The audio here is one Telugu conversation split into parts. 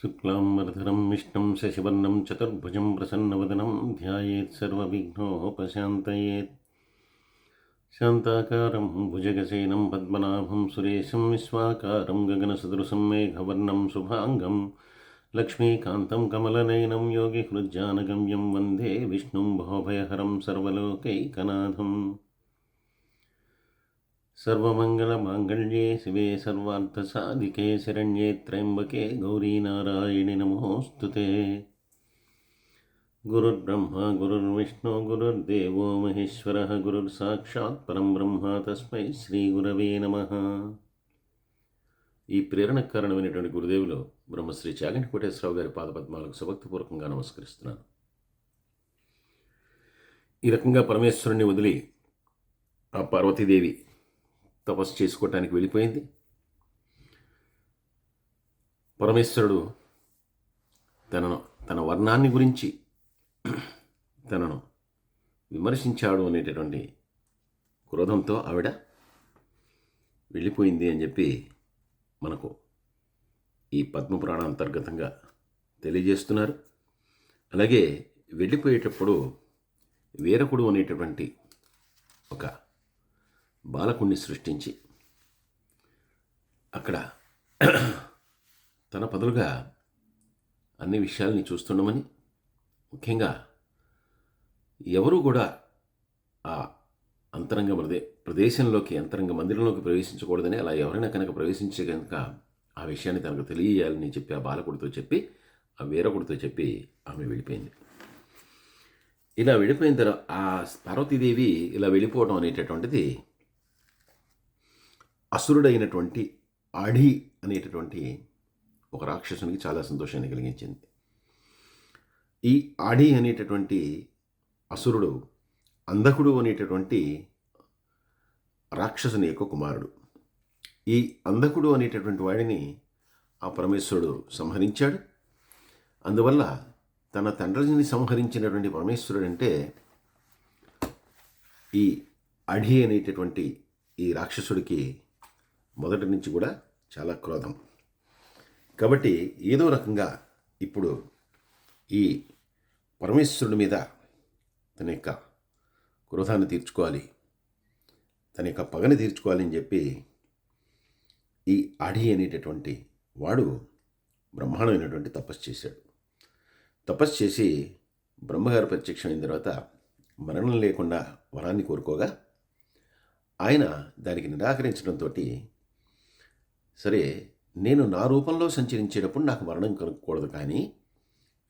శుక్లాంబరధరం విష్ణుం శశివర్ణం చతుర్భుజం ప్రసన్నవదనం ధ్యాయేత్ సర్వవిఘ్నోపశాంతయేత్. శాంతాకారం భుజగశయనం పద్మనాభం సురేశం విశ్వాకారం గగనసదృశం మేఘవర్ణం శుభాంగం లక్ష్మీకాంతం కమలనయనం యోగిహృజ్జానగమ్యం వందే విష్ణుం భవభయహరం సర్వలోకైకనాథం. సర్వమంగళమాంగళ్యే శివే సర్వార్థసాధికే శరణ్యే త్రయంబకే గౌరీ నారాయణి నమోస్తుతే. గురుర్బ్రహ్మ గురుర్విష్ణు గురుర్దేవో మహేశ్వరః గురుర్సాక్షాత్ పరం బ్రహ్మ తస్మై శ్రీ గురవే నమః. ఈ ప్రేరణకు కారణమైనటువంటి గురుదేవులు బ్రహ్మశ్రీ చాగంటి కోటేశ్వరరావు గారి పాదపద్మాలకు సుభక్తిపూర్వకంగా నమస్కరిస్తున్నాను. ఈ రకంగా పరమేశ్వరుణ్ణి వదిలి ఆ పార్వతీదేవి తపస్సు చేసుకోవటానికి వెళ్ళిపోయింది. పరమేశ్వరుడు తన వర్ణాన్ని గురించి తనను విమర్శించాడు అనేటటువంటి క్రోధంతో ఆవిడ వెళ్ళిపోయింది అని చెప్పి మనకు ఈ పద్మపురాణ అంతర్గతంగా తెలియజేస్తున్నారు. అలాగే వెళ్ళిపోయేటప్పుడు వీరకుడు అనేటటువంటి ఒక బాలకుణ్ణి సృష్టించి అక్కడ తన బదులుగా అన్ని విషయాల్ని చూస్తుండమని, ముఖ్యంగా ఎవరూ కూడా ఆ అంతరంగ ప్రదేశంలోకి అంతరంగ మందిరంలోకి ప్రవేశించకూడదని, అలా ఎవరైనా కనుక ప్రవేశించే కనుక ఆ విషయాన్ని తనకు తెలియజేయాలని చెప్పి ఆ బాలకుడితో చెప్పి, ఆ వీరకుడితో చెప్పి ఆమె వెళ్ళిపోయింది. ఇలా వెళ్ళిపోయిన తర్వాత ఆ పార్వతీదేవి ఇలా వెళ్ళిపోవడం అనేటటువంటిది అసురుడైనటువంటి ఆడి అనేటటువంటి ఒక రాక్షసునికి చాలా సంతోషాన్ని కలిగించింది. ఈ ఆడి అనేటటువంటి అసురుడు అంధకుడు అనేటటువంటి రాక్షసుని యొక్క కుమారుడు. ఈ అంధకుడు అనేటటువంటి వాడిని ఆ పరమేశ్వరుడు సంహరించాడు. అందువల్ల తన తండ్రిని సంహరించినటువంటి పరమేశ్వరుడు అంటే ఈ అఢి అనేటటువంటి ఈ రాక్షసుడికి మొదటి నుంచి కూడా చాలా క్రోధం. కాబట్టి ఏదో రకంగా ఇప్పుడు ఈ పరమేశ్వరుడి మీద తన యొక్క క్రోధాన్ని తీర్చుకోవాలి, తన యొక్క పగని తీర్చుకోవాలి అని చెప్పి ఈ ఆడి అనేటటువంటి వాడు బ్రహ్మాండమైనటువంటి తపస్సు చేశాడు. తపస్సు చేసి బ్రహ్మగారు ప్రత్యక్షమైన తర్వాత మరణం లేకుండా వరాన్ని కోరుకోగా ఆయన దానికి నిరాకరించడంతో, సరే నేను నా రూపంలో సంచరించేటప్పుడు నాకు మరణం కలగకూడదు, కానీ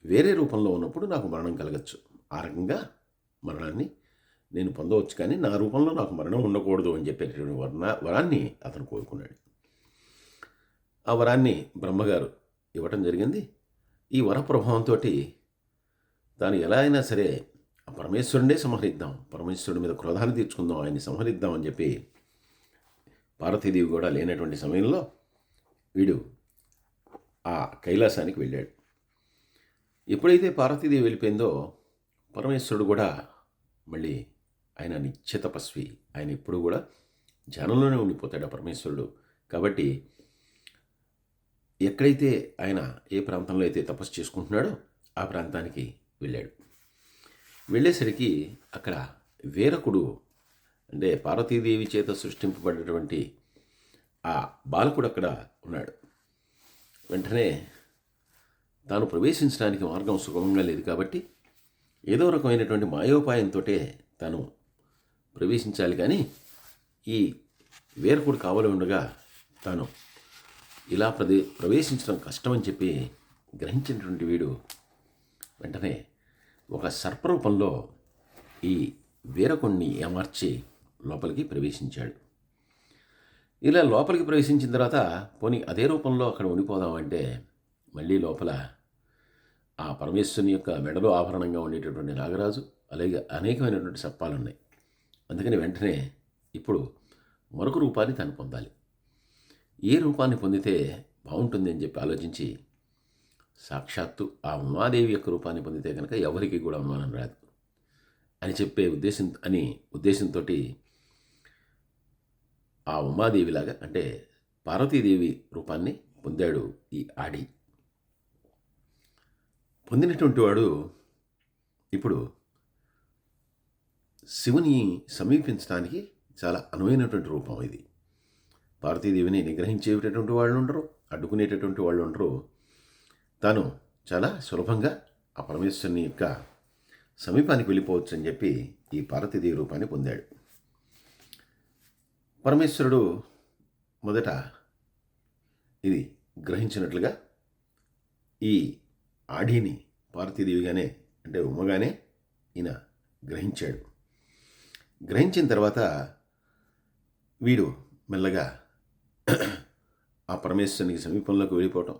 వేరే రూపంలో ఉన్నప్పుడు నాకు మరణం కలగచ్చు. ఆ రకంగా మరణాన్ని నేను పొందవచ్చు, కానీ నా రూపంలో నాకు మరణం ఉండకూడదు అని చెప్పేటటువంటి వరాన్ని అతను కోరుకున్నాడు. ఆ వరాన్ని బ్రహ్మగారు ఇవ్వటం జరిగింది. ఈ వర ప్రభావంతో తాను ఎలా అయినా సరే ఆ పరమేశ్వరుడే సంహరిద్దాం, పరమేశ్వరుడి మీద క్రోధాన్ని తీర్చుకుందాం, ఆయన్ని సంహరిద్దాం అని చెప్పి పార్వతీదేవి కూడా లేనటువంటి సమయంలో వీడు ఆ కైలాసానికి వెళ్ళాడు. ఎప్పుడైతే పార్వతీదేవి వెళ్ళిపోయిందో పరమేశ్వరుడు కూడా మళ్ళీ ఆయన నిత్య తపస్వి, ఆయన ఎప్పుడు కూడా ధ్యానంలోనే ఉండిపోతాడు ఆ పరమేశ్వరుడు. కాబట్టి ఎక్కడైతే ఆయన ఏ ప్రాంతంలో అయితే తపస్సు చేసుకుంటున్నాడో ఆ ప్రాంతానికి వెళ్ళాడు. వెళ్ళేసరికి అక్కడ వీరకుడు అంటే పార్వతీదేవి చేత సృష్టింపబడినటువంటి ఆ బాలకుడు అక్కడ ఉన్నాడు. వెంటనే తాను ప్రవేశించడానికి మార్గం సుగమంగా లేదు కాబట్టి ఏదో రకమైనటువంటి మాయోపాయంతో తాను ప్రవేశించాలి, కానీ ఈ వీరకుడు కావలి ఉండగా తాను ఇలా ప్రవేశించడం కష్టమని చెప్పి గ్రహించినటువంటి వీడు వెంటనే ఒక సర్పరూపంలో ఈ వీరకుణ్ణి ఏమార్చి లోపలికి ప్రవేశించాడు. ఇలా లోపలికి ప్రవేశించిన తర్వాత పోనీ అదే రూపంలో అక్కడ ఉండిపోదామంటే మళ్ళీ లోపల ఆ పరమేశ్వరుని యొక్క మెడలో ఆభరణంగా ఉండేటటువంటి నాగరాజు, అలాగే అనేకమైనటువంటి సర్పాలు ఉన్నాయి. అందుకని వెంటనే ఇప్పుడు మరొక రూపాన్ని తను పొందాలి. ఏ రూపాన్ని పొందితే బాగుంటుంది అని చెప్పి ఆలోచించి సాక్షాత్తు ఆ ఉమాదేవి యొక్క రూపాన్ని పొందితే కనుక ఎవరికి కూడా అనుమానం రాదు అని చెప్పే ఉద్దేశంతో ఆ ఉమాదేవిలాగా అంటే పార్వతీదేవి రూపాన్ని పొందాడు ఈ ఆడి. పొందినటువంటి వాడు ఇప్పుడు శివుని సమీపించడానికి చాలా అనువైనటువంటి రూపం ఇది. పార్వతీదేవిని నిగ్రహించేటటువంటి వాళ్ళు ఉండరు, అడ్డుకునేటటువంటి వాళ్ళు ఉండరు. తాను చాలా సులభంగా ఆ పరమేశ్వరుని యొక్క సమీపానికి వెళ్ళిపోవచ్చు అని చెప్పి ఈ పార్వతీదేవి రూపాన్ని పొందాడు. పరమేశ్వరుడు మొదట ఇది గ్రహించినట్లుగా ఈ ఆడిని పార్వతీదేవిగానే అంటే ఉమ్మగానే ఈయన గ్రహించాడు. గ్రహించిన తర్వాత వీడు మెల్లగా ఆ పరమేశ్వరునికి సమీపంలోకి వెళ్ళిపోవటం,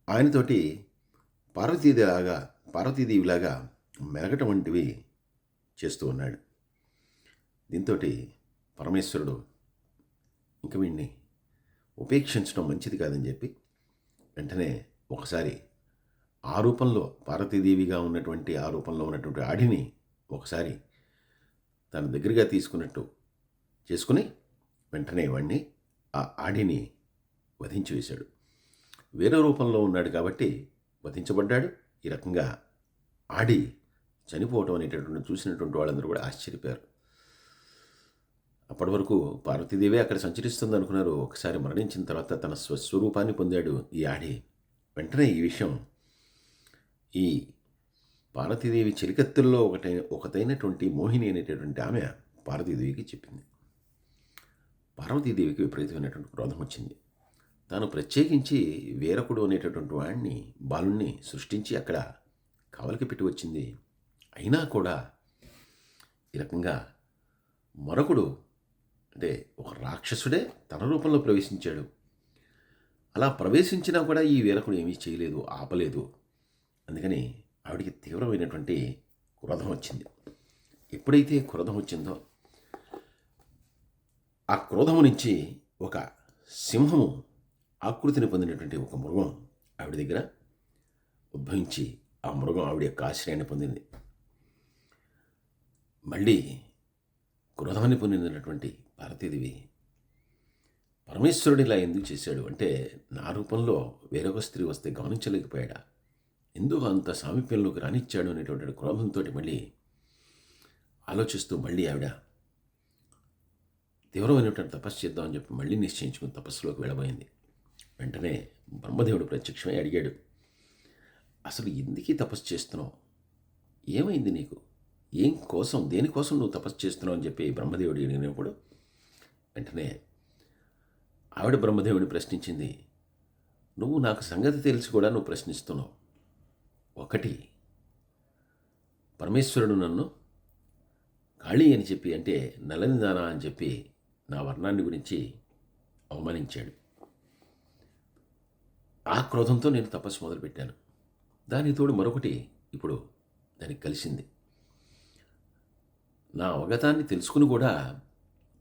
ఆయనతోటి పార్వతీదేవిలాగా మెలగటం వంటివి చేస్తూ ఉన్నాడు. దీంతో పరమేశ్వరుడు ఇంక వీడిని ఉపేక్షించడం మంచిది కాదని చెప్పి వెంటనే ఒకసారి ఆ రూపంలో పార్వతీదేవిగా ఉన్నటువంటి ఆ రూపంలో ఉన్నటువంటి ఆడిని ఒకసారి తన దగ్గరగా తీసుకున్నట్టు చేసుకుని వెంటనే వాడిని ఆ ఆడిని వధించి వేశాడు. వేరే రూపంలో ఉన్నాడు కాబట్టి వధించబడ్డాడు. ఈ రకంగా ఆడి చనిపోవటం అనేటటువంటి చూసినటువంటి వాళ్ళందరూ కూడా ఆశ్చర్యపోయారు. అప్పటి వరకు పార్వతీదేవి అక్కడ సంచరిస్తుంది అనుకున్నారు. ఒకసారి మరణించిన తర్వాత తన స్వస్వరూపాన్ని పొందాడు ఈ ఆడి. వెంటనే ఈ విషయం ఈ పార్వతీదేవి చెలికత్తెల్లో ఒకటైనటువంటి మోహిని అనేటటువంటి ఆమె పార్వతీదేవికి చెప్పింది. పార్వతీదేవికి విపరీతమైనటువంటి క్రోధం వచ్చింది. తాను ప్రత్యేకించి వీరకుడు అనేటటువంటి వాడిని బాలుణ్ణి సృష్టించి అక్కడ కావలికి పెట్టి వచ్చింది. అయినా కూడా ఈ రకంగా మరొకడు అంటే ఒక రాక్షసుడే తన రూపంలో ప్రవేశించాడు. అలా ప్రవేశించినా కూడా ఈ వీరకుడు ఏమీ చేయలేదు, ఆపలేదు. అందుకని ఆవిడికి తీవ్రమైనటువంటి క్రోధం వచ్చింది. ఎప్పుడైతే క్రోధం వచ్చిందో ఆ క్రోధము నుంచి ఒక సింహము ఆకృతిని పొందినటువంటి ఒక మృగం ఆవిడ దగ్గర ఉద్భవించి ఆ మృగం ఆవిడ యొక్క ఆశ్రయాన్ని పొందింది. మళ్ళీ క్రోధాన్ని పొందినటువంటి పార్వతీదేవి పరమేశ్వరుడు ఇలా ఎందుకు చేశాడు అంటే నా రూపంలో వేరొక స్త్రీ వస్తే గమనించలేకపోయాడా, ఎందుకు అంత సామీప్యంలోకి రానిచ్చాడు అనేటువంటి క్రోధంతో మళ్ళీ ఆలోచిస్తూ మళ్ళీ ఆవిడ తీవ్రమైనటువంటి తపస్సు చేద్దామని చెప్పి మళ్ళీ నిశ్చయించుకుని తపస్సులోకి వెళ్ళబోయింది. వెంటనే బ్రహ్మదేవుడు ప్రత్యక్షమై అడిగాడు, అసలు ఎందుకు తపస్సు చేస్తున్నావు, ఏమైంది నీకు, దేనికోసం నువ్వు తపస్సు చేస్తున్నావు అని చెప్పి బ్రహ్మదేవుడు అడిగినప్పుడు వెంటనే ఆవిడ బ్రహ్మదేవుడిని ప్రశ్నించింది, నువ్వు నాకు సంగతి తెలిసి కూడా నువ్వు ప్రశ్నిస్తున్నావు. ఒకటి, పరమేశ్వరుడు నన్ను కాళీ అని చెప్పి అంటే నలనిదాన అని చెప్పి నా వర్ణాన్ని గురించి అవమానించాడు. ఆ క్రోధంతో నేను తపస్సు మొదలుపెట్టాను. దాని తోడు మరొకటి ఇప్పుడు దానికి కలిసింది. నా అవగతాన్ని తెలుసుకుని కూడా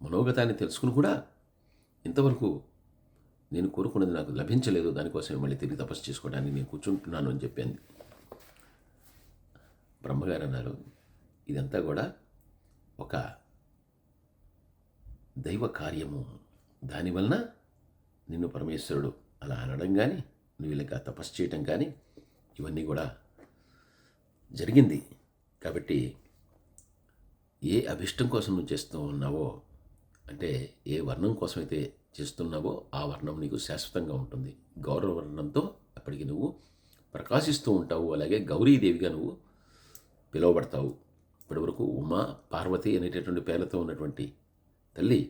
మనోగతాన్ని తెలుసుకుని కూడా ఇంతవరకు నేను కోరుకున్నది నాకు లభించలేదు. దానికోసమే మళ్ళీ తిరిగి తపస్సు చేసుకోవడానికి నేను కూర్చుంటున్నాను అని చెప్పింది. బ్రహ్మగారు అన్నారు, ఇదంతా కూడా ఒక దైవ కార్యము. దానివలన నిన్ను పరమేశ్వరుడు అలా అనడం కానీ నువ్వు ఇలా తపస్సు చేయటం కానీ ఇవన్నీ కూడా జరిగింది. కాబట్టి ఏ అభిష్టం కోసం నువ్వు చేస్తూ ఉన్నావో అంటే ఏ వర్ణం కోసమైతే చేస్తున్నావో ఆ వర్ణం నీకు శాశ్వతంగా ఉంటుంది. గౌరవ వర్ణంతో అప్పటికి నువ్వు ప్రకాశిస్తూ ఉంటావు. అలాగే గౌరీదేవిగా నువ్వు పిలువబడతావు. ఇప్పటివరకు ఉమా పార్వతి అనేటటువంటి పేర్లతో ఉన్నటువంటి తల్లి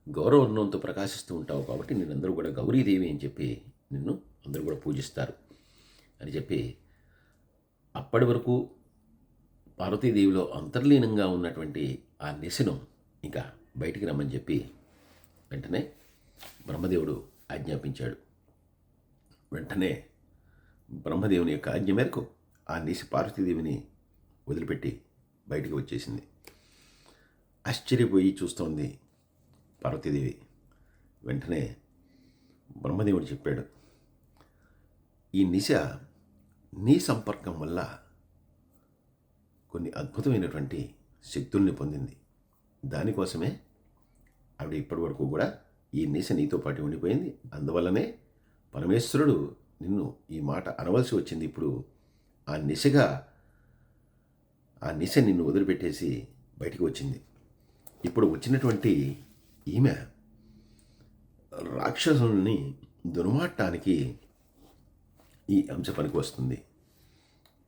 గౌరవవర్ణంతో ప్రకాశిస్తూ ఉంటావు. కాబట్టి నిన్నందరూ కూడా గౌరీదేవి అని చెప్పి నిన్ను అందరూ కూడా పూజిస్తారు అని చెప్పి అప్పటి వరకు పార్వతీదేవిలో అంతర్లీనంగా ఉన్నటువంటి ఆ నిశను ఇంకా బయటికి రమ్మని చెప్పి వెంటనే బ్రహ్మదేవుడు ఆజ్ఞాపించాడు. వెంటనే బ్రహ్మదేవుని యొక్క ఆజ్ఞ మేరకు ఆ నిశ పార్వతీదేవిని వదిలిపెట్టి బయటికి వచ్చేసింది. ఆశ్చర్యపోయి చూస్తోంది పార్వతీదేవి. వెంటనే బ్రహ్మదేవుడు చెప్పాడు, ఈ నిశ నీ సంపర్కం వల్ల కొన్ని అద్భుతమైనటువంటి శక్తుల్ని పొందింది. దానికోసమే ఆవిడ ఇప్పటి వరకు కూడా ఈ నిశ నీతో పాటు ఉండిపోయింది. అందువల్లనే పరమేశ్వరుడు నిన్ను ఈ మాట అనవలసి వచ్చింది. ఇప్పుడు ఆ నిశగా ఆ నిశ నిన్ను వదిలిపెట్టేసి బయటికి వచ్చింది. ఇప్పుడు వచ్చినటువంటి ఈమె రాక్షసుల్ని దుర్మాటానికి ఈ అంశ పనికి వస్తుంది.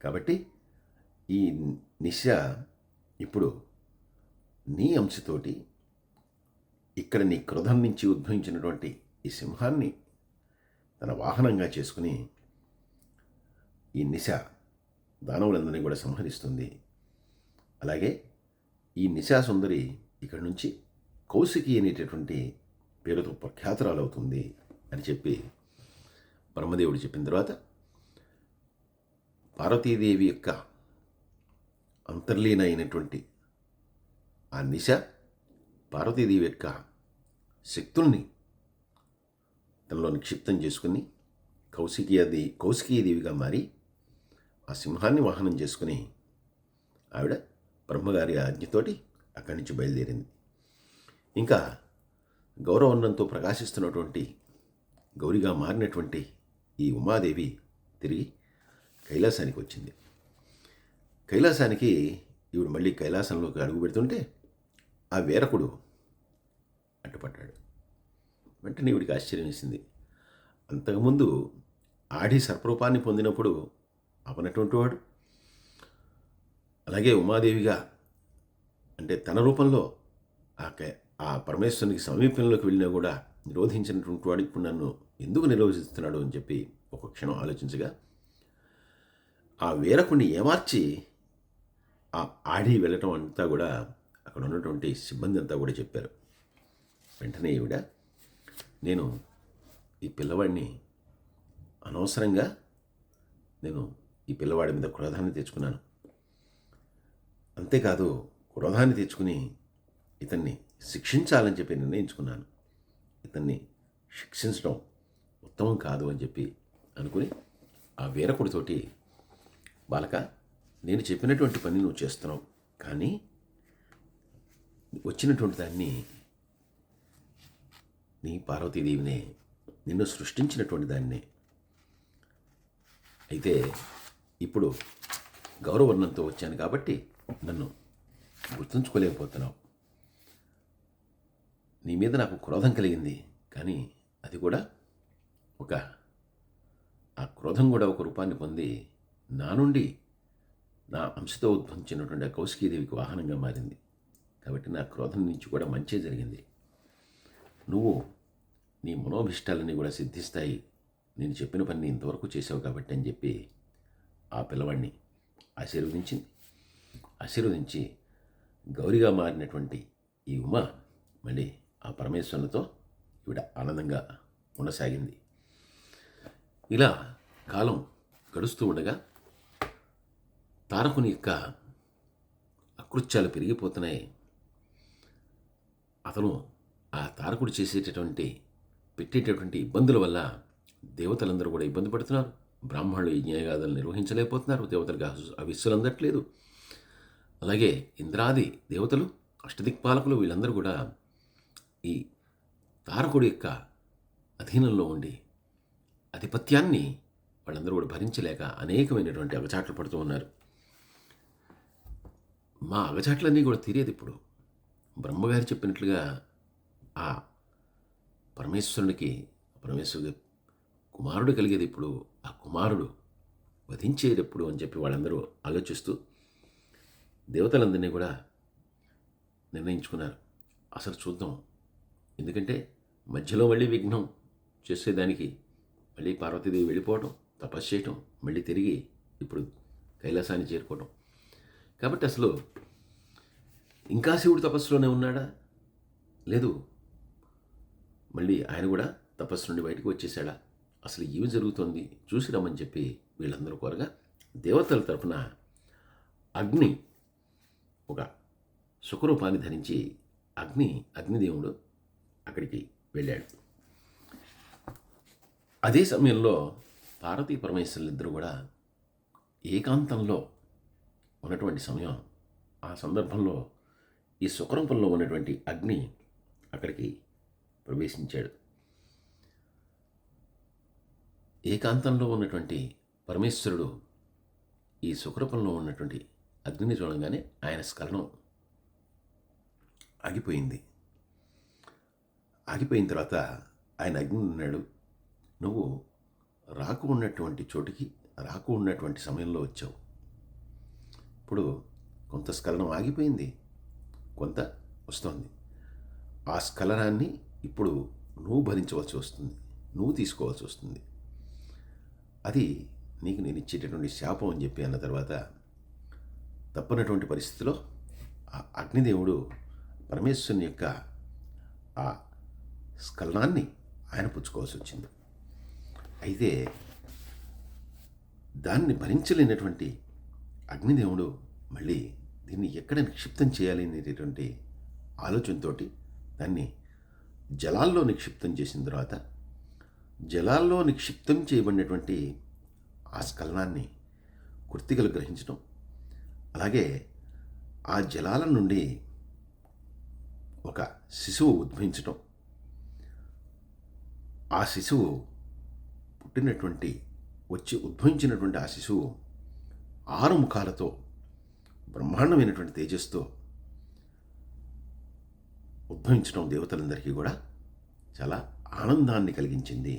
కాబట్టి ఈ నిశ ఇప్పుడు నీ అంశతోటి ఇక్కడ నీ క్రోధం నుంచి ఉద్భవించినటువంటి ఈ సింహాన్ని తన వాహనంగా చేసుకుని ఈ నిశ దానవులందరినీ కూడా సంహరిస్తుంది. అలాగే ఈ నిశాసుందరి ఇక్కడి నుంచి కౌశికి అనేటటువంటి పేరుతో ప్రఖ్యాతురాలవుతుంది అని చెప్పి బ్రహ్మదేవుడు చెప్పిన తర్వాత పార్వతీదేవి యొక్క అంతర్లీన అయినటువంటి ఆ నిశ పార్వతీదేవి యొక్క శక్తుల్ని తనలో నిక్షిప్తం చేసుకుని కౌశికీదేవిగా మారి ఆ సింహాన్ని వాహనం చేసుకుని ఆవిడ బ్రహ్మగారి ఆజ్ఞతోటి అక్కడి నుంచి బయలుదేరింది. ఇంకా గౌరవన్నంతో ప్రకాశిస్తున్నటువంటి గౌరిగా మారినటువంటి ఈ ఉమాదేవి తిరిగి కైలాసానికి వచ్చింది. కైలాసానికి ఈవిడ మళ్ళీ కైలాసంలోకి అడుగు పెడుతుంటే ఆ వేరకుడు అడ్డుపడ్డాడు. వెంటనే ఈవిడికి ఆశ్చర్యం వేసింది. అంతకుముందు ఆడి సర్పరూపాన్ని పొందినప్పుడు అవనటువంటి వాడు, అలాగే ఉమాదేవిగా అంటే తన రూపంలో ఆ పరమేశ్వరునికి సమీపంలోకి వెళ్ళినా కూడా నిరోధించినటువంటి వాడు ఇప్పుడు నన్ను ఎందుకు నిరోధిస్తున్నాడు అని చెప్పి ఒక క్షణం ఆలోచించగా ఆ వేరకుడిని ఏమార్చి ఆ ఆడి వెళ్ళటం అంతా కూడా అక్కడ ఉన్నటువంటి సిబ్బంది అంతా కూడా చెప్పారు. వెంటనే ఈవిడ, నేను ఈ పిల్లవాడిని అనవసరంగా ఈ పిల్లవాడి మీద క్రోధాన్ని తెచ్చుకున్నాను. అంతేకాదు క్రోధాన్ని తెచ్చుకుని ఇతన్ని శిక్షించాలని చెప్పి నిర్ణయించుకున్నాను. ఇతన్ని శిక్షించడం ఉత్తమం కాదు అని చెప్పి అనుకుని ఆ వీరకుడితోటి, బాలక, నేను చెప్పినటువంటి పని నువ్వు చేస్తున్నావు, కానీ వచ్చినటువంటి దాన్ని నీ పార్వతీదేవినే, నిన్ను సృష్టించినటువంటి దాన్నే. అయితే ఇప్పుడు గౌరవర్ణంతో వచ్చాను కాబట్టి నన్ను గుర్తుంచుకోలేకపోతున్నావు. నీ మీద నాకు క్రోధం కలిగింది, కానీ అది కూడా ఆ క్రోధం కూడా ఒక రూపాన్ని పొంది నా నుండి నా అంశతో ఉద్భవించినటువంటి ఆ కౌశికీదేవికి వాహనంగా మారింది. కాబట్టి నా క్రోధం నుంచి కూడా మంచే జరిగింది. నువ్వు నీ మనోభిష్టాలన్నీ కూడా సిద్ధిస్తాయి, నేను చెప్పిన పని ఇంతవరకు చేసావు కాబట్టి అని చెప్పి ఆ పిల్లవాడిని ఆశీర్వదించి గౌరిగా మారినటువంటి ఈ ఉమ మళ్ళీ ఆ పరమేశ్వరునితో ఈవిడ ఆనందంగా ఉండసాగింది. ఇలా కాలం గడుస్తూ ఉండగా తారకుని యొక్క అకృత్యాలు పెరిగిపోతున్నాయి. అతను ఆ తారకుడు పెట్టేటటువంటి ఇబ్బందుల వల్ల దేవతలందరూ కూడా ఇబ్బంది పడుతున్నారు. బ్రాహ్మణులు యజ్ఞయాగాదులు నిర్వహించలేకపోతున్నారు, దేవతలకు అవిస్సులు అందట్లేదు. అలాగే ఇంద్రాది దేవతలు, అష్టదిక్పాలకులు వీళ్ళందరూ కూడా ఈ తారకుడి యొక్క అధీనంలో ఉండి ఆధిపత్యాన్ని వాళ్ళందరూ కూడా భరించలేక అనేకమైనటువంటి అగచాట్లు పడుతూ ఉన్నారు. మా అగచాట్లన్నీ కూడా తీరేది ఇప్పుడు. బ్రహ్మగారు చెప్పినట్లుగా ఆ పరమేశ్వరుడి కుమారుడు కలిగేది ఇప్పుడు, ఆ కుమారుడు వధించేటప్పుడు అని చెప్పి వాళ్ళందరూ ఆలోచిస్తూ దేవతలందరినీ కూడా నిర్ణయించుకున్నారు. అసలు చూద్దాం, ఎందుకంటే మధ్యలో మళ్ళీ విఘ్నం చేసేదానికి మళ్ళీ పార్వతీదేవి వెళ్ళిపోవటం, తపస్సు చేయటం, మళ్ళీ తిరిగి ఇప్పుడు కైలాసాన్ని చేరుకోవటం. కాబట్టి అసలు ఇంకా శివుడు తపస్సులోనే ఉన్నాడా, లేదు మళ్ళీ ఆయన కూడా తపస్సు నుండి బయటకు వచ్చేసాడా, అసలు ఏమి జరుగుతోంది చూసి రమ్మని చెప్పి వీళ్ళందరూ కోరగా దేవతల తరపున అగ్ని ఒక సుఖరూపాన్ని ధరించి అగ్నిదేవుడు అక్కడికి వెళ్ళాడు. అదే సమయంలో పార్వతీ పరమేశ్వరులిద్దరూ కూడా ఏకాంతంలో ఉన్నటువంటి సమయం. ఆ సందర్భంలో ఈ సుఖరూపంలో ఉన్నటువంటి అగ్ని అక్కడికి ప్రవేశించాడు. ఏకాంతంలో ఉన్నటువంటి పరమేశ్వరుడు ఈ సుఖరూపంలో ఉన్నటువంటి అగ్నిని చూడంగానే ఆయన స్ఖలనం ఆగిపోయింది. ఆగిపోయిన తర్వాత ఆయన అగ్ని ఉన్నాడు, నువ్వు రాకు ఉన్నటువంటి చోటికి రాకు ఉన్నటువంటి సమయంలో వచ్చావు. ఇప్పుడు కొంత స్ఖలనం ఆగిపోయింది, కొంత వస్తుంది. ఆ స్ఖలనాన్ని ఇప్పుడు నువ్వు భరించవలసి వస్తుంది, నువ్వు తీసుకోవాల్సి వస్తుంది. అది నీకు నేను ఇచ్చేటటువంటి శాపం అని చెప్పి అన్న తర్వాత తప్పనటువంటి పరిస్థితిలో ఆ అగ్నిదేవుడు పరమేశ్వరుని యొక్క ఆ స్ఖలనాన్ని ఆయన పుచ్చుకోవాల్సి వచ్చింది. అయితే దాన్ని భరించలేనటువంటి అగ్నిదేవుడు మళ్ళీ దీన్ని ఎక్కడ నిక్షిప్తం చేయాలి అనేటటువంటి ఆలోచనతో దాన్ని జలాల్లో నిక్షిప్తం చేసిన తర్వాత జలాల్లో నిక్షిప్తం చేయబడినటువంటి ఆ స్ఖలనాన్ని కృత్తికలు గ్రహించడం, అలాగే ఆ జలాల నుండి ఒక శిశువు ఉద్భవించడం, ఆ శిశువు వచ్చి ఉద్భవించినటువంటి ఆ శిశువు 6 ముఖాలతో బ్రహ్మాండమైనటువంటి తేజస్తో ఉద్భవించడం దేవతలందరికీ కూడా చాలా ఆనందాన్ని కలిగించింది.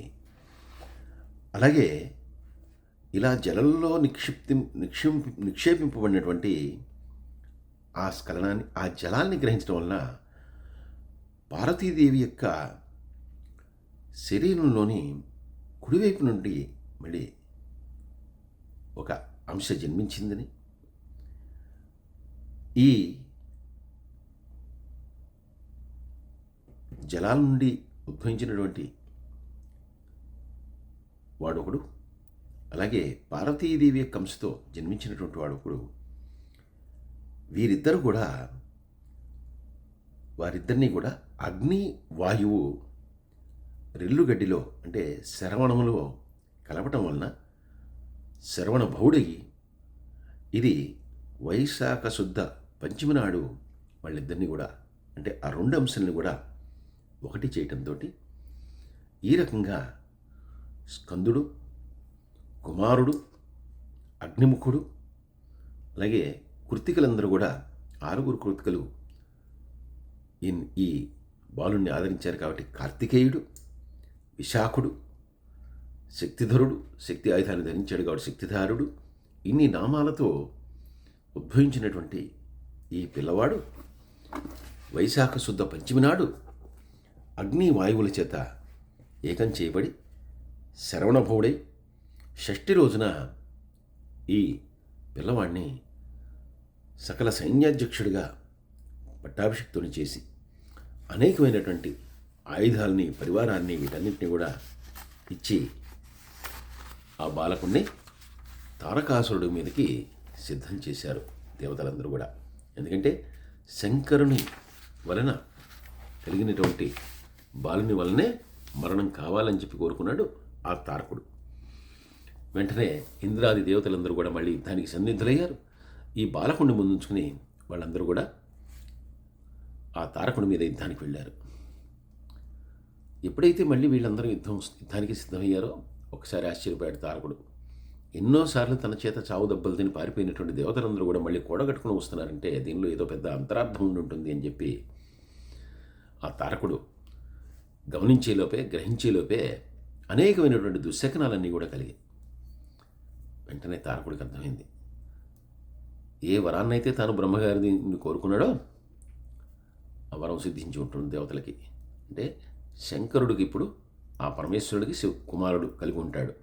అలాగే ఇలా జలంలో నిక్షేపింపబడినటువంటి ఆ స్ఖలనాన్ని, ఆ జలాన్ని గ్రహించడం వలన పార్వతీదేవి యొక్క శరీరంలోని కుడివైపు నుండి మళ్ళీ ఒక అంశ జన్మించిందని, ఈ జలాల నుండి ఉద్భవించినటువంటి వాడొకడు, అలాగే పార్వతీదేవి యొక్క అంశతో జన్మించినటువంటి వాడొకడు, వారిద్దరినీ కూడా అగ్ని వాయువు రెల్లుగడ్డిలో అంటే శరవణములో కలపటం వలన శరవణ బహుడై ఇది వైశాఖ శుద్ధ పంచమి నాడు వాళ్ళిద్దరినీ కూడా అంటే ఆ 2 అంశాలను కూడా ఒకటి చేయటంతో ఈ రకంగా స్కందుడు, కుమారుడు, అగ్నిముఖుడు, అలాగే కృత్తికలందరూ కూడా 6 కృత్తికలు ఈ బాలుణ్ణి ఆదరించారు. కాబట్టి కార్తికేయుడు, విశాఖుడు, శక్తిధరుడు, శక్తి ఆయుధాన్ని ధరించాడు కాబట్టి శక్తిధారుడు, ఇన్ని నామాలతో ఉద్భవించినటువంటి ఈ పిల్లవాడు వైశాఖ శుద్ధ పంచమి నాడు అగ్ని వాయువుల చేత ఏకం చేయబడి శరవణభవుడై షష్ఠి రోజున ఈ పిల్లవాడిని సకల సైన్యాధ్యక్షుడిగా పట్టాభిషిక్తుని చేసి అనేకమైనటువంటి ఆయుధాలని, పరివారాన్ని, వీటన్నింటినీ కూడా ఇచ్చి ఆ బాలకుణ్ణి తారకాసురుడి మీదకి సిద్ధం చేశారు దేవతలందరూ కూడా. ఎందుకంటే శంకరుని వలన కలిగినటువంటి బాలుని వలనే మరణం కావాలని చెప్పి కోరుకున్నాడు ఆ తారకుడు. వెంటనే ఇంద్రాది దేవతలందరూ కూడా మళ్ళీ యుద్ధానికి సన్నిధులయ్యారు. ఈ బాలకుడిని ముందుంచుకుని వాళ్ళందరూ కూడా ఆ తారకుడి మీద యుద్ధానికి వెళ్ళారు. ఎప్పుడైతే మళ్ళీ వీళ్ళందరూ యుద్ధానికి సిద్ధమయ్యారో ఒకసారి ఆశ్చర్యపోయాడు తారకుడు. ఎన్నోసార్లు తన చేత చావు దెబ్బలు తిని పారిపోయినటువంటి దేవతలందరూ కూడా మళ్ళీ కూడగట్టుకుని వస్తున్నారంటే దీనిలో ఏదో పెద్ద అంతరార్థం ఉంటుంది అని చెప్పి ఆ తారకుడు గ్రహించేలోపే అనేకమైనటువంటి దుశ్శకనాలన్నీ కూడా కలిగాయి. వెంటనే తారకుడికి అర్థమైంది, ఏ వరాన్నైతే తాను బ్రహ్మగారిని కోరుకున్నాడో ఆ వరం సిద్ధించి ఉంటుంది దేవతలకి. అంటే శంకరుడికి ఇప్పుడు ఆ పరమేశ్వరుడికి కుమారుడు కలిగి ఉంటాడు.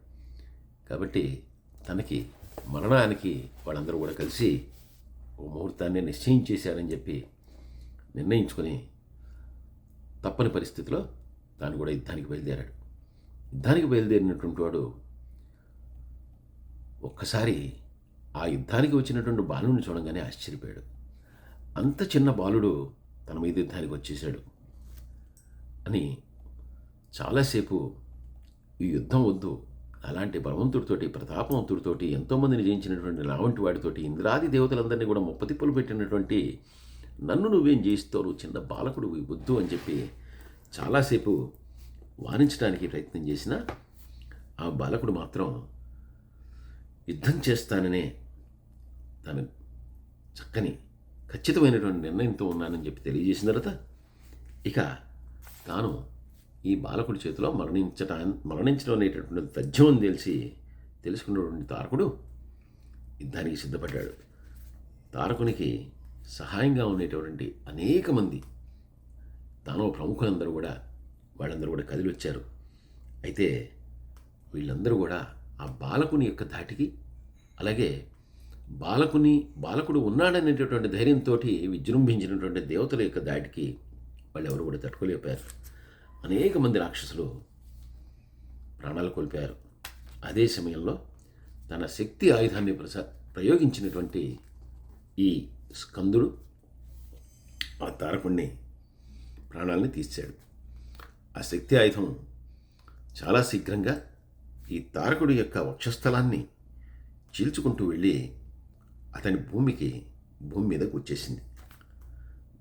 కాబట్టి తనకి మరణానికి వాళ్ళందరూ కూడా కలిసి ఓ ముహూర్తాన్ని నిశ్చయించేశారని చెప్పి నిర్ణయించుకొని తప్పని పరిస్థితిలో తాను కూడా యుద్ధానికి బయలుదేరాడు. యుద్ధానికి బయలుదేరినటువంటి వాడు ఒక్కసారి ఆ యుద్ధానికి వచ్చినటువంటి బాలుని చూడంగానే ఆశ్చర్యపోయాడు. అంత చిన్న బాలుడు తన మీద యుద్ధానికి వచ్చేసాడు అని చాలాసేపు ఈ యుద్ధం వద్దు, అలాంటి బలవంతుడితోటి, ప్రతాపవంతుడితోటి, ఎంతోమందిని జయించినటువంటి నావంటి వాడితోటి, ఇంద్రాది దేవతలందరినీ కూడా ముప్పతిప్పులు పెట్టినటువంటి నన్ను నువ్వేం చేయిస్తావు, చిన్న బాలకుడు వద్దు అని చెప్పి చాలాసేపు వారించడానికి ప్రయత్నం చేసినా ఆ బాలకుడు మాత్రం యుద్ధం చేస్తాననే తను చక్కని ఖచ్చితమైనటువంటి నిర్ణయంతో ఉన్నానని చెప్పి తెలియజేసిన తర్వాత ఇక తాను ఈ బాలకుడి చేతిలో మరణించడం అనేటటువంటి తథ్యం అని తెలుసుకున్నటువంటి తారకుడు యుద్ధానికి సిద్ధపడ్డాడు. తారకునికి సహాయంగా ఉండేటటువంటి అనేక మంది తాను ప్రముఖులందరూ కూడా వాళ్ళందరూ కూడా కదిలి వచ్చారు. అయితే వీళ్ళందరూ కూడా ఆ బాలకుని యొక్క ధాటికి, అలాగే బాలకుడు ఉన్నాడనేటటువంటి ధైర్యంతో విజృంభించినటువంటి దేవతల యొక్క ధాటికి వాళ్ళెవరు కూడా తట్టుకోలేపారు. అనేక మంది రాక్షసులు ప్రాణాలు కోల్పోయారు. అదే సమయంలో తన శక్తి ఆయుధాన్ని ప్రయోగించినటువంటి ఈ స్కందుడు ఆ తారకుణ్ణి ప్రాణాలని తీశాడు. ఆ శక్తి ఆయుధం చాలా శీఘ్రంగా ఈ తారకుడి యొక్క వక్షస్థలాన్ని చీల్చుకుంటూ వెళ్ళి అతని భూమి మీదకు వచ్చేసింది.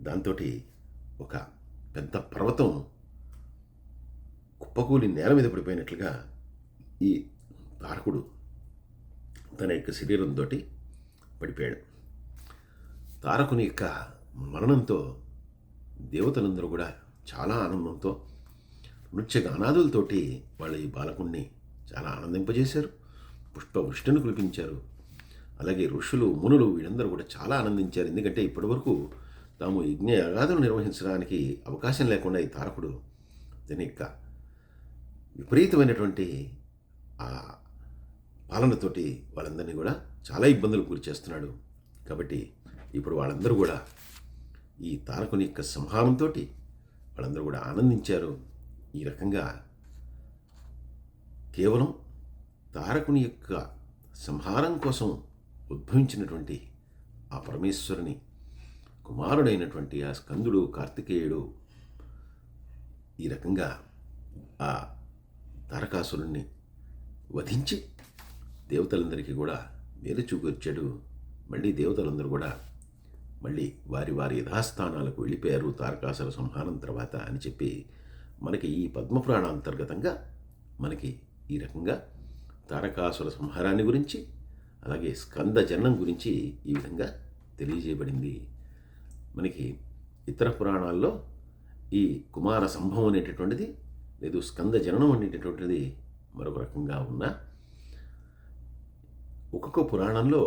దాంతో ఒక పెద్ద పర్వతం కుప్పకూలి నేల మీద పడిపోయినట్లుగా ఈ తారకుడు తన యొక్క శరీరంతో పడిపోయాడు. తారకుని యొక్క మరణంతో దేవతలందరూ కూడా చాలా ఆనందంతో నృత్యగానాదులతోటి వాళ్ళ ఈ బాలకుణ్ణి చాలా ఆనందింపజేశారు. పుష్పవృష్టిని కురిపించారు. అలాగే ఋషులు, మునులు వీళ్ళందరూ కూడా చాలా ఆనందించారు. ఎందుకంటే ఇప్పటివరకు తాము యజ్ఞయాగాదులు నిర్వహించడానికి అవకాశం లేకుండా ఈ తారకుడు తన యొక్క విపరీతమైనటువంటి ఆ పాలనతోటి వాళ్ళందరినీ కూడా చాలా ఇబ్బందులు గురి చేస్తున్నాడు. కాబట్టి ఇప్పుడు వాళ్ళందరూ కూడా ఈ తారకుని యొక్క సంహారంతో వాళ్ళందరూ కూడా ఆనందించారు. ఈ రకంగా కేవలం తారకుని యొక్క సంహారం కోసం ఉద్భవించినటువంటి ఆ పరమేశ్వరుని కుమారుడైనటువంటి ఆ స్కందుడు, కార్తికేయుడు ఈ రకంగా ఆ తారకాసురుణ్ణి వధించి దేవతలందరికీ కూడా మేలు చూకొచ్చాడు. మళ్ళీ దేవతలందరూ కూడా మళ్ళీ వారి వారి యథాస్థానాలకు వెళ్ళిపోయారు తారకాసుర సంహారం తర్వాత అని చెప్పి మనకి ఈ పద్మపురాణ అంతర్గతంగా మనకి ఈ రకంగా తారకాసుర సంహారాన్ని గురించి, అలాగే స్కంద జననం గురించి ఈ విధంగా తెలియజేయబడింది. మనకి ఇతర పురాణాల్లో ఈ కుమార సంభవం అనేటటువంటిది లేదు, స్కంద జననం అనేటటువంటిది మరొక రకంగా ఉన్న ఒక్కొక్క పురాణంలో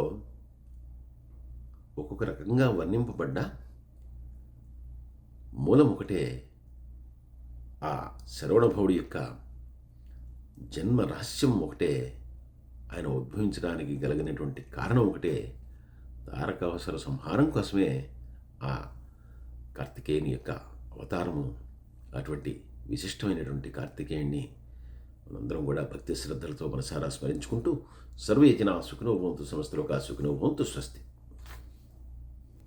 ఒక్కొక్క రకంగా వర్ణింపబడ్డ మూలం ఒకటే. ఆ శరవణభవుడి యొక్క జన్మ రహస్యం ఒకటే. ఆయన ఉద్భవించడానికి కలిగినటువంటి కారణం ఒకటే. తారకాసుర సంహారం కోసమే ఆ కార్తికేయుని యొక్క అవతారము. అటువంటి విశిష్టమైనటువంటి కార్తికేయుణ్ణి మనందరం కూడా భక్తి శ్రద్ధలతో మనసారా స్మరించుకుంటూ సర్వే జనా సుఖినో భవంతు, సమస్తలోకా సుఖినో భవంతు. స్వస్తి.